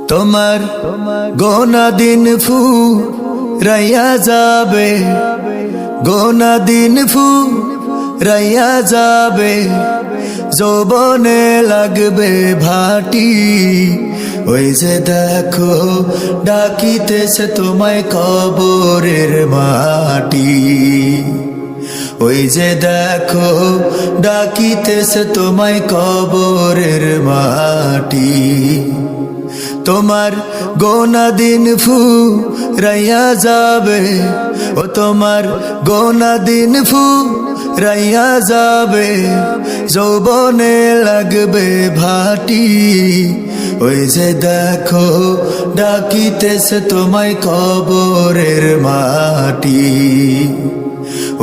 তোমার গোনা দিন ফুরাইয়া যাবে, গোনা দিন ফুরাইয়া যাবে, যৌবনে লাগবে ভাটি। ওই যে দেখো ডাকিতেছে তোমায় কবরের মাটি, ওই যে দেখো ডাকিতেছে তোমায় কবরের মাটি। তোমার গোনা দিন ফুরাইয়া যাবে, ও তোমার গোনা দিন ফুরাইয়া যাবে, যৌবনে লাগবে ভাটি। ওই যে দেখো ডাকিতেছে তোমায় কবরের মাটি,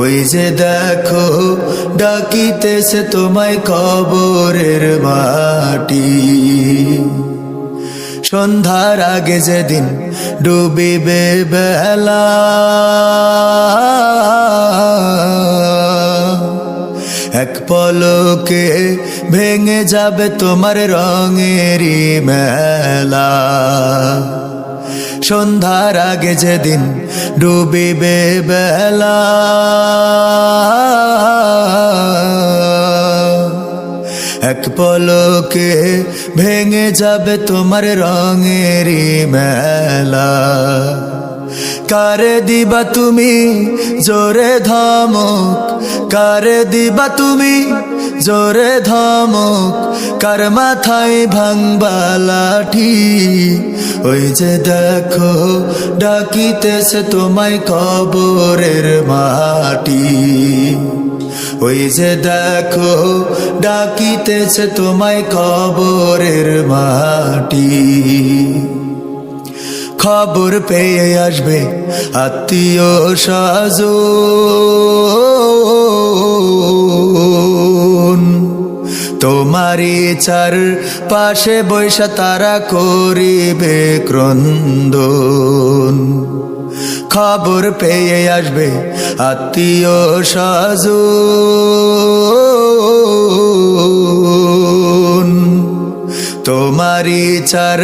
ওই যে দেখো ডাকিতেছে তোমায় কবরের মাটি। সন্ধ্যার আগে যেদিন ডুবিবে বেলা, এক পলকে ভেঙে যাবে তোমার রঙেরই মেলা। সন্ধ্যার আগে যেদিন ডুবিবে বেলা, এক পলকে ভেঙে যাবে তোমার রঙেরই মেলা। কারে দিবা তুমি জোরে ধমক, কারে দিবা তুমি জোরে ধমক, কার মাথায় ভাঙবা লাঠি। ওই যে দেখো ডাকিতেছে তোমায় কবরের মাটি, ওই যে দেখো ডাকিতেছে তোমায় কবরের মাটি। খবর পেয়ে আসবে আত্মীয় স্বজন, তোমারই চার পাশে বৈশা তারা করিবে ক্রন্দন। খবর পেয়ে আসবে আত্মীয় স্বজন, তোমারই চার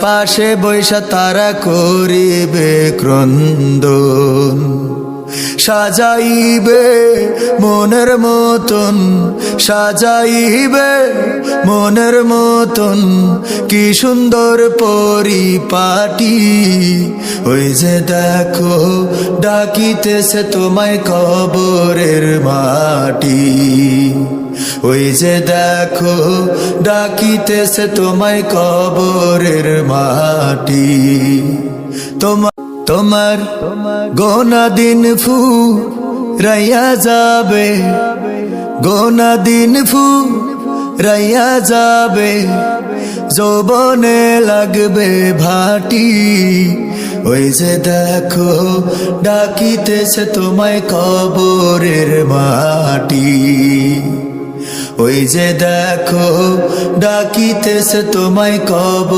পাশে বৈশা তারা করিবে ক্রন্দন। সাজাইবে মনের মতন, সাজাইবে মনের মতন, কি সুন্দর পরিপাটি। ওই যে দেখো ডাকিতেছে তোমায় কবরের মাটি, ওই যে দেখো ডাকিতেছে তোমায় কবরের মাটি। তোমার গোনা দিন ফুরাইয়া যাবে, গোনা দিন ফুরাইয়া যাবে, যৌবনে লাগবে ভাটি। ওই যে দেখো ডাকিতেছে তোমায় কবরের মাটি, ওই যে দেখো ডাকিতেছে তোমায় কবর।